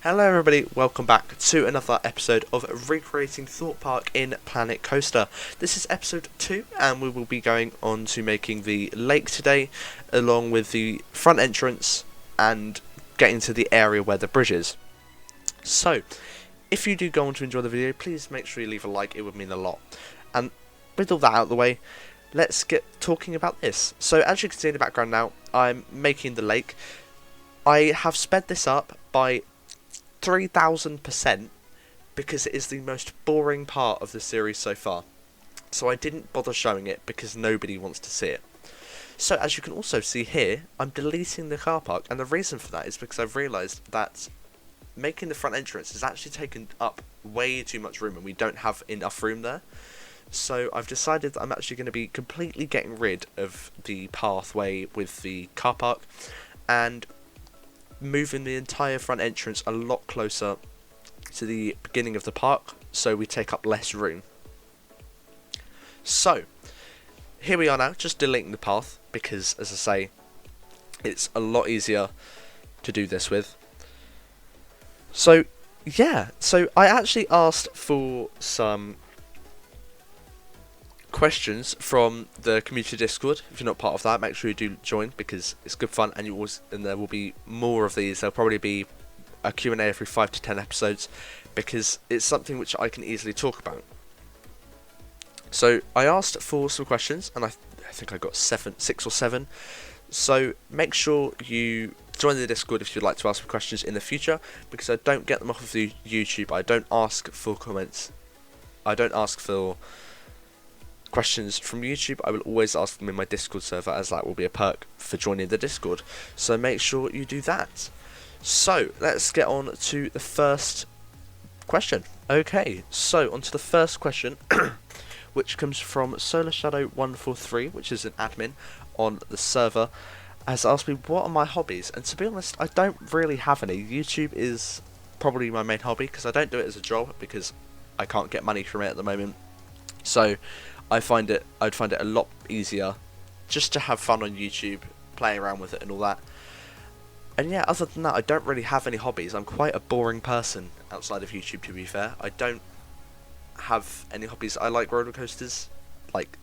Hello everybody, welcome back to another episode of Recreating Thorpe Park in Planet Coaster. This is episode 2 and we will be going on to making the lake today, along with the front entrance and getting to the area where the bridge is. So, if you do go on to enjoy the video, please make sure you leave a like, it would mean a lot. And with all that out of the way, let's get talking about this. So as you can see in the background now, I'm making the lake. I have sped this up by 3000% because it is the most boring part of the series so far. So I didn't bother showing it because nobody wants to see it. So as you can also see here, I'm deleting the car park, and the reason for that is because I've realised that making the front entrance has actually taken up way too much room and we don't have enough room there. So I've decided that I'm actually going to be completely getting rid of the pathway with the car park and moving the entire front entrance a lot closer to the beginning of the park so we take up less room. So here we are now, just deleting the path because, as I say, it's a lot easier to do this with. So yeah, so I actually asked for some questions from the community Discord. If you're not part of that, make sure you do join because it's good fun, and there will be more of these. There'll probably be a Q&A every 5 to 10 episodes because it's something which I can easily talk about. So I asked for some questions and I think I got 6 or 7. So make sure you join the Discord if you'd like to ask me questions in the future, because I don't get them off of the YouTube. I don't ask for comments. I don't ask for questions from YouTube. I will always ask them in my Discord server, as that will be a perk for joining the Discord. So make sure you do that. So let's get on to the first question. Okay, so on to the first question, which comes from Solar Shadow 143, which is an admin on the server, has asked me what are my hobbies, and to be honest, I don't really have any. YouTube is probably my main hobby because I don't do it as a job because I can't get money from it at the moment. So I'd find it a lot easier just to have fun on YouTube, playing around with it and all that. And yeah, other than that, I don't really have any hobbies. I'm quite a boring person outside of YouTube, to be fair. I don't have any hobbies. I like roller coasters. Like,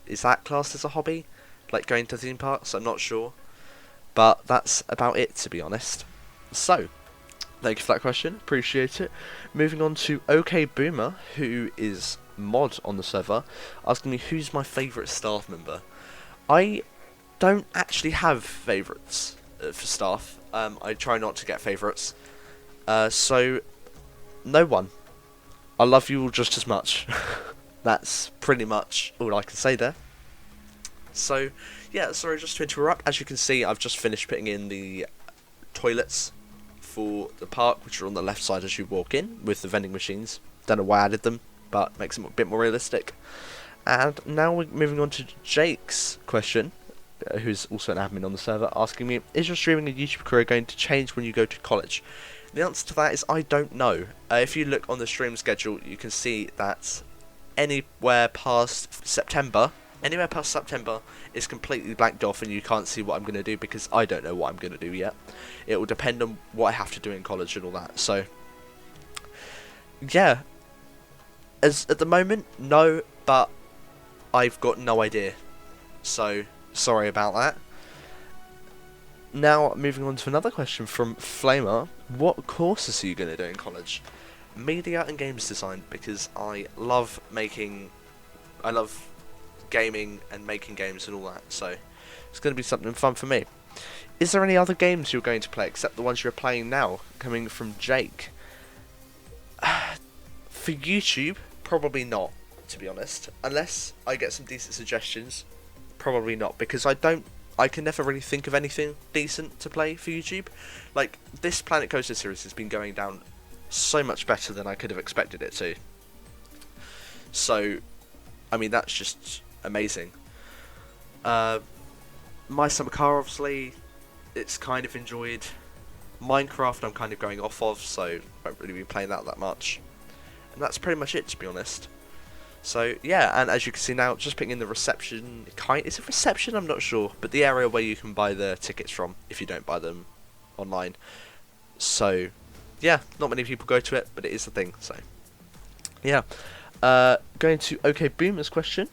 is that classed as a hobby? Like going to theme parks? I'm not sure. But that's about it, to be honest. So, thank you for that question. Appreciate it. Moving on to OK Boomer, who is mod on the server, asking me who's my favourite staff member. I don't actually have favourites for staff. I try not to get favourites. So, no one. I love you all just as much. That's pretty much all I can say there. So, yeah, sorry, just to interrupt. As you can see, I've just finished putting in the toilets for the park, which are on the left side as you walk in, with the vending machines. Don't know why I added them, but makes it a bit more realistic. And now we're moving on to Jake's question, who's also an admin on the server, asking me, is your streaming and YouTube career going to change when you go to college? The answer to that is I don't know. If you look on the stream schedule, you can see that anywhere past September is completely blanked off and you can't see what I'm going to do because I don't know what I'm going to do yet. It will depend on what I have to do in college and all that. So, yeah. As at the moment, no, but I've got no idea. So, sorry about that. Now, moving on to another question from Flamer. What courses are you going to do in college? Media and games design, because I love gaming and making games and all that, so it's going to be something fun for me. Is there any other games you're going to play except the ones you're playing now? Coming from Jake. For YouTube, probably not, to be honest. Unless I get some decent suggestions, probably not, because I can never really think of anything decent to play for YouTube. Like, this Planet Coaster series has been going down so much better than I could have expected it to. So, I mean, that's just amazing. My Summer Car, obviously, it's kind of enjoyed. Minecraft I'm kind of going off of, so I won't really be playing that much. And that's pretty much it, to be honest. So, yeah, and as you can see now, just putting in the reception, is it reception? I'm not sure, but the area where you can buy the tickets from, if you don't buy them online. So, yeah, not many people go to it, but it is a thing. So yeah, going to OK Boomer's question.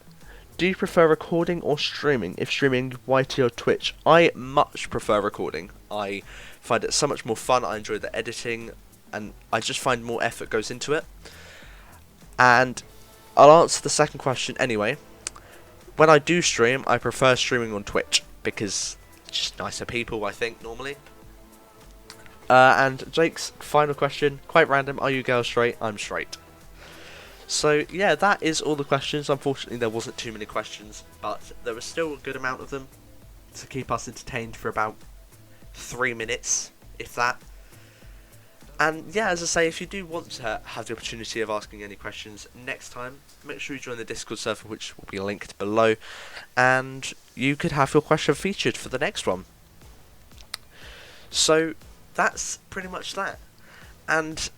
Do you prefer recording or streaming? If streaming, YT or Twitch? I much prefer recording. I find it so much more fun. I enjoy the editing, and I just find more effort goes into it. And I'll answer the second question anyway. When I do stream, I prefer streaming on Twitch because it's just nicer people, I think, normally. And Jake's final question, quite random. Are you girl straight? I'm straight. So yeah, that is all the questions. Unfortunately, there wasn't too many questions, but there was still a good amount of them to keep us entertained for about 3 minutes, if that. And yeah, as I say, if you do want to have the opportunity of asking any questions next time, make sure you join the Discord server, which will be linked below, and you could have your question featured for the next one. So that's pretty much that. And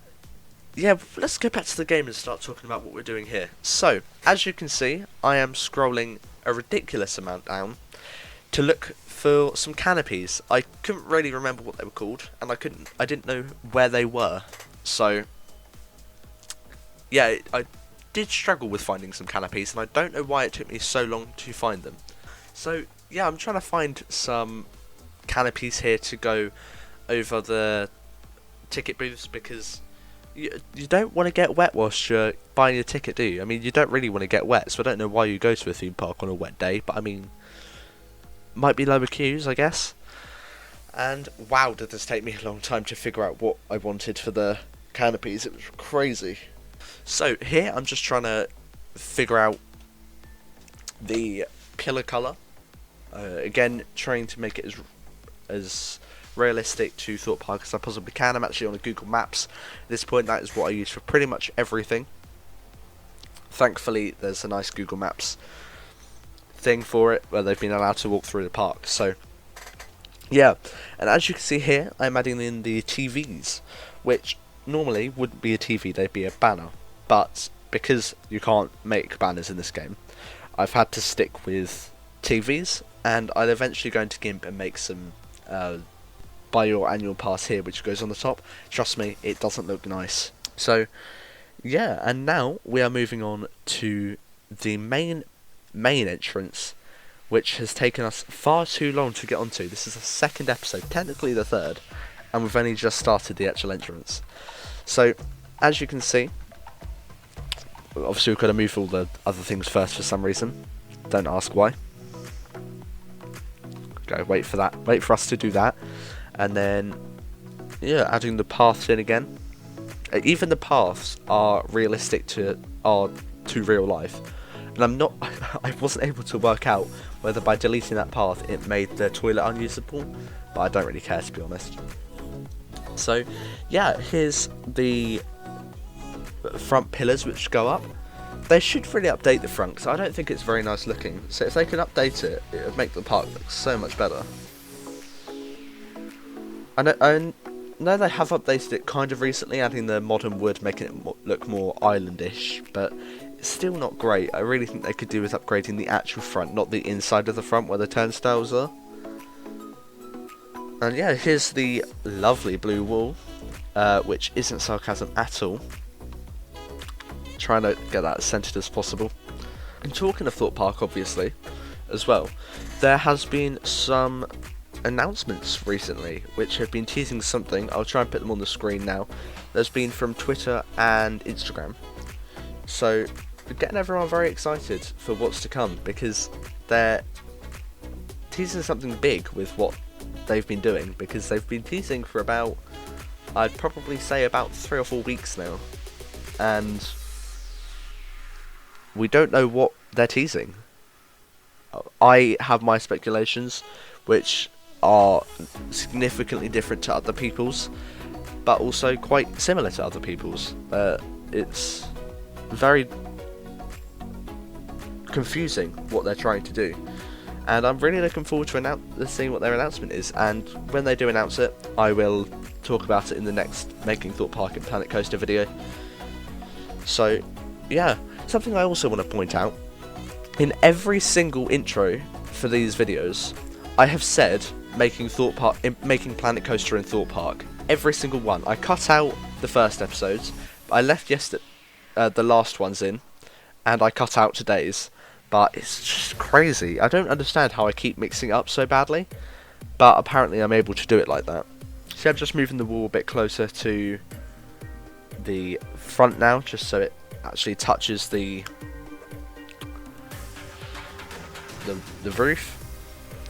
yeah, let's go back to the game and start talking about what we're doing here. So, as you can see, I am scrolling a ridiculous amount down to look for some canopies. I couldn't really remember what they were called, and I didn't know where they were. So yeah, I did struggle with finding some canopies, and I don't know why it took me so long to find them. So yeah, I'm trying to find some canopies here to go over the ticket booths, because you don't want to get wet whilst you're buying your ticket, do you? I mean, you don't really want to get wet, so I don't know why you go to a theme park on a wet day, but I mean, might be lower queues, I guess. And wow, did this take me a long time to figure out what I wanted for the canopies. It was crazy. So here I'm just trying to figure out the pillar colour. Again, trying to make it as realistic to Thorpe Park as I possibly can. I'm actually on a Google Maps at this point. That is what I use for pretty much everything. Thankfully, there's a nice Google Maps thing for it where they've been allowed to walk through the park. So yeah, and as you can see here, I'm adding in the TVs, which normally wouldn't be a TV, they'd be a banner, but because you can't make banners in this game, I've had to stick with TVs, and I'll eventually go into GIMP and make some buy your annual pass here, which goes on the top. Trust me, it doesn't look nice. So yeah, and now we are moving on to the main entrance, which has taken us far too long to get onto. This is the second episode, technically the third, and we've only just started the actual entrance. So as you can see, obviously we've got to move all the other things first for some reason. Don't ask why. Go, wait for us to do that, and then yeah, adding the paths in again. Even the paths are realistic to real life. And I wasn't able to work out whether by deleting that path it made the toilet unusable, but I don't really care, to be honest. So yeah, here's the front pillars which go up. They should really update the front, because I don't think it's very nice looking. So if they could update it, it would make the park look so much better. I know they have updated it kind of recently, adding the modern wood, making it look more islandish, but it's still not great. I really think they could do with upgrading the actual front, not the inside of the front where the turnstiles are. And yeah, here's the lovely blue wall, which isn't sarcasm at all. Trying to get that as centered as possible. And talking of Thorpe Park, obviously, as well, there has been some announcements recently which have been teasing something. I'll try and put them on the screen now. There's been from Twitter and Instagram. So getting everyone very excited for what's to come, because they're teasing something big with what they've been doing, because they've been teasing for about, I'd probably say about 3 or 4 weeks now, and we don't know what they're teasing. I have my speculations, which are significantly different to other people's, but also quite similar to other people's. It's very confusing what they're trying to do, and I'm really looking forward to seeing what their announcement is. And when they do announce it, I will talk about it in the next Making Thorpe Park and Planet Coaster video. So yeah, something I also want to point out, in every single intro for these videos, I have said making Planet Coaster in Thorpe Park. every single one. I cut out the first episodes, but I left the last ones in, and I cut out today's. But it's just crazy. I don't understand how I keep mixing it up so badly, but apparently I'm able to do it like that. See, I'm just moving the wall a bit closer to the front now, just so it actually touches the roof.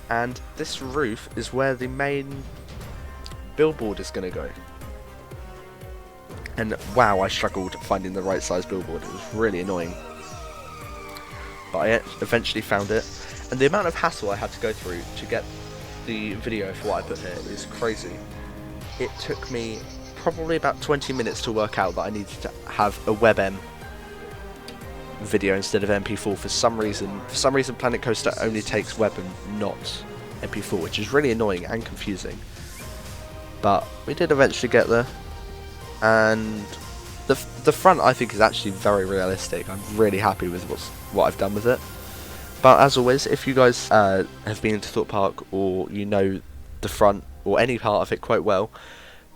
And this roof is where the main billboard is going to go. And wow, I struggled finding the right size billboard. It was really annoying. But I eventually found it. And the amount of hassle I had to go through to get the video for what I put here is crazy. It took me probably about 20 minutes to work out that I needed to have a WebM video instead of MP4 for some reason. For some reason Planet Coaster only takes WebM, not MP4, which is really annoying and confusing. But we did eventually get there. And the front I think is actually very realistic. I'm really happy with what I've done with it. But as always, if you guys have been to Thorpe Park, or you know the front or any part of it quite well,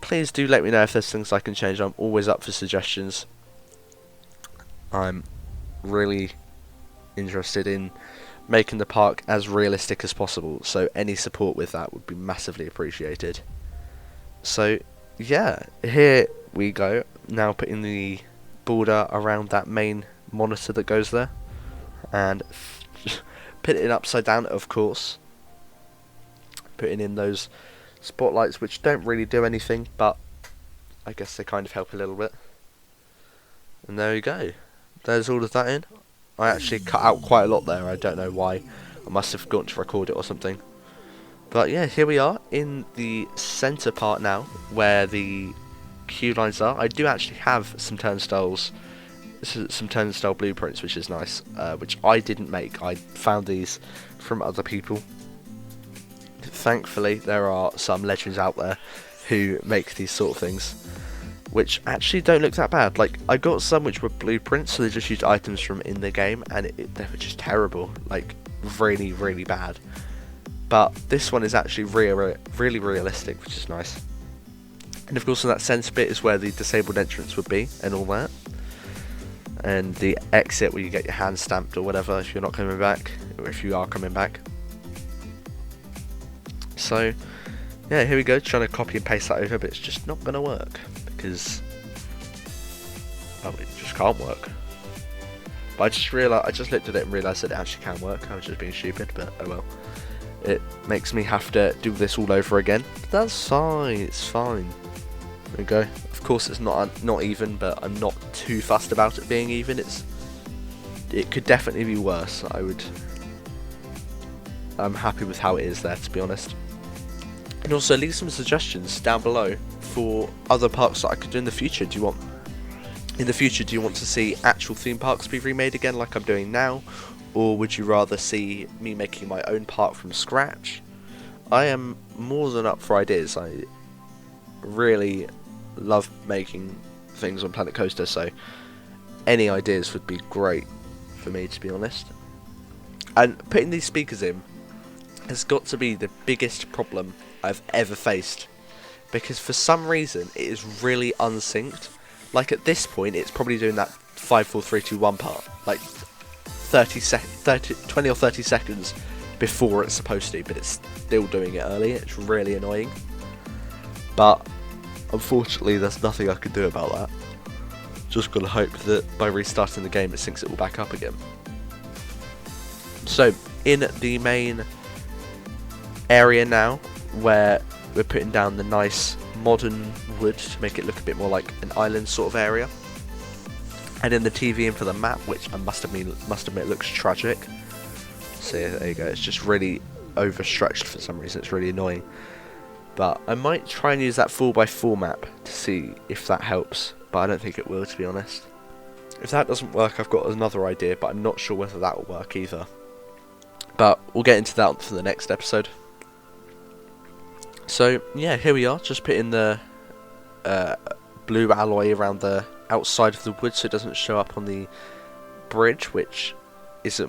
please do let me know if there's things I can change. I'm always up for suggestions. I'm really interested in making the park as realistic as possible, so any support with that would be massively appreciated. So yeah, here we go, now putting the border around that main monitor that goes there, and putting it upside down, of course, putting in those spotlights which don't really do anything, but I guess they kind of help a little bit. And there we go, there's all of that in. I actually cut out quite a lot there, I don't know why. I must have forgotten to record it or something. But yeah, here we are in the centre part now, where the queue lines are. I do actually have some turnstiles, some turnstile blueprints, which is nice, which I didn't make. I found these from other people. Thankfully, there are some legends out there who make these sort of things, which actually don't look that bad. Like, I got some which were blueprints, so they just used items from in the game, and they were just terrible, like really, really bad. But this one is actually really realistic, which is nice. And of course, in that centre bit is where the disabled entrance would be, and all that. And the exit where you get your hand stamped or whatever if you're not coming back, or if you are coming back. So yeah, here we go, trying to copy and paste that over, but it's just not going to work, because it just can't work. But I just looked at it and realised that it actually can work. I was just being stupid, but oh well. It makes me have to do this all over again. But that's fine, it's fine. There we go. Of course it's not even, but I'm not too fussed about it being even. It could definitely be worse. I'm happy with how it is there, to be honest. And also leave some suggestions down below for other parks that I could do in the future. Do you want to see actual theme parks be remade again like I'm doing now? Or would you rather see me making my own park from scratch? I am more than up for ideas. I really love making things on Planet Coaster, so any ideas would be great for me, to be honest. And putting these speakers in has got to be the biggest problem I've ever faced, because for some reason it is really unsynced. Like at this point it's probably doing that 5, 4, 3, 2, 1 part, like 20 or 30 seconds before it's supposed to, but it's still doing it early. It's really annoying, but unfortunately there's nothing I can do about that. Just gotta hope that by restarting the game it syncs it all back up again. So in the main area now, where we're putting down the nice modern wood to make it look a bit more like an island sort of area, and in the TV and for the map, which I must admit looks tragic. So yeah, there you go, it's just really overstretched for some reason. It's really annoying, but I might try and use that 4x4 map to see if that helps, but I don't think it will, to be honest. If that doesn't work, I've got another idea, but I'm not sure whether that will work either. But we'll get into that for the next episode. So yeah, here we are, just putting the blue alloy around the outside of the wood so it doesn't show up on the bridge, which is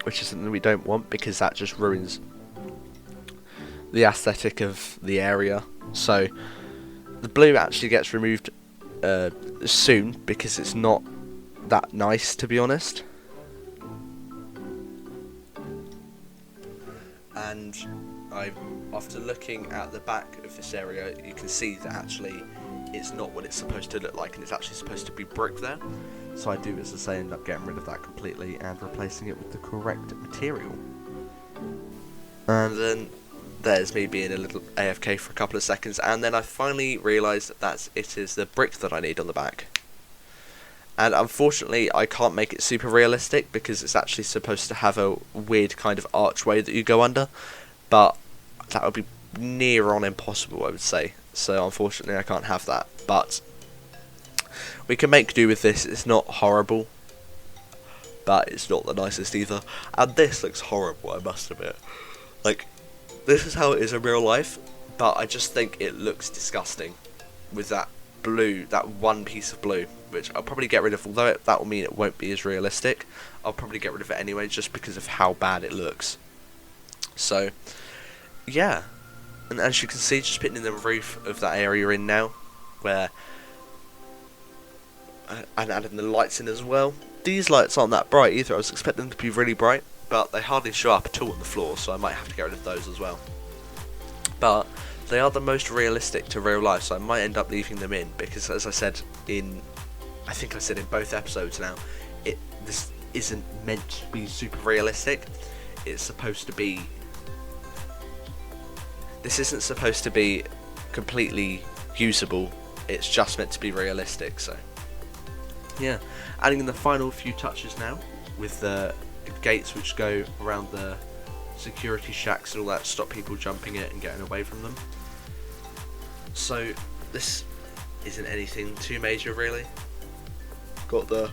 something we don't want, because that just ruins the aesthetic of the area. So the blue actually gets removed soon because it's not that nice, to be honest. And after looking at the back of this area, you can see that actually it's not what it's supposed to look like, and it's actually supposed to be brick there. So I do, as I say, end up getting rid of that completely and replacing it with the correct material. And then there's me being a little AFK for a couple of seconds, and then I finally realised that it is the brick that I need on the back. And unfortunately I can't make it super realistic because it's actually supposed to have a weird kind of archway that you go under, but that would be near on impossible, I would say. So unfortunately I can't have that, but we can make do with this. It's not horrible, but it's not the nicest either. And this looks horrible, I must admit. Like, this is how it is in real life, but I just think it looks disgusting with that blue, that one piece of blue, which I'll probably get rid of, although that will mean it won't be as realistic. I'll probably get rid of it anyway, just because of how bad it looks. So, yeah. And as you can see, just putting in the roof of that area in now, where and adding the lights in as well. These lights aren't that bright either. I was expecting them to be really bright, but they hardly show up at all on the floor, so I might have to get rid of those as well. But they are the most realistic to real life, so I might end up leaving them in, because as I said I think I said in both episodes now, this isn't meant to be super realistic. It's supposed to be, this isn't supposed to be completely usable, it's just meant to be realistic. So yeah, adding in the final few touches now with the gates which go around the security shacks and all that to stop people jumping it and getting away from them. So this isn't anything too major really. Got the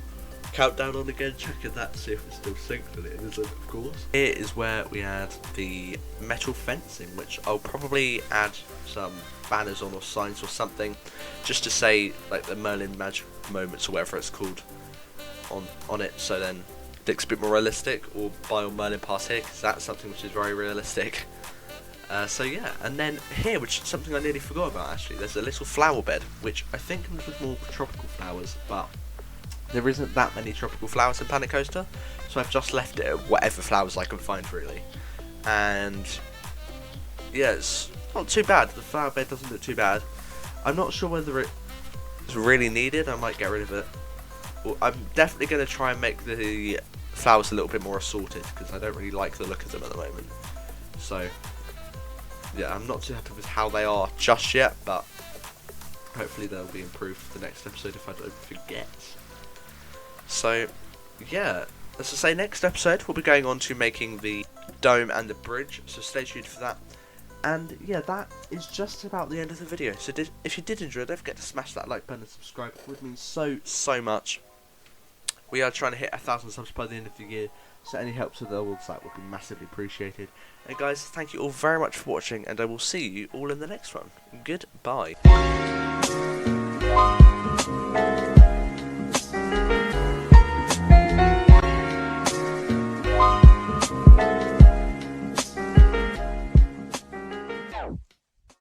countdown on again, checking that to see if it's still synced, and it isn't, of course. Here is where we add the metal fencing, which I'll probably add some banners on or signs or something, just to say like the Merlin Magic Moments or whatever it's called on it, so then it looks a bit more realistic, or buy on Merlin Pass here, because that's something which is very realistic. So yeah, and then here, which is something I nearly forgot about actually, there's a little flower bed, which I think comes with more tropical flowers, but there isn't that many tropical flowers in Planet Coaster, so I've just left it at whatever flowers I can find really. And yeah, it's not too bad, the flower bed doesn't look too bad. I'm not sure whether it's really needed, I might get rid of it. Well, I'm definitely going to try and make the flowers a little bit more assorted, because I don't really like the look of them at the moment. So yeah, I'm not too happy with how they are just yet, but hopefully they'll be improved for the next episode if I don't forget. So yeah, as I say, next episode we'll be going on to making the dome and the bridge, so stay tuned for that. And yeah, that is just about the end of the video. So if you did enjoy, don't forget to smash that like button and subscribe. It would mean so much. We are trying to hit 1,000 subs by the end of the year, so any help to the old site would be massively appreciated. And guys, thank you all very much for watching, and I will see you all in the next one. Goodbye.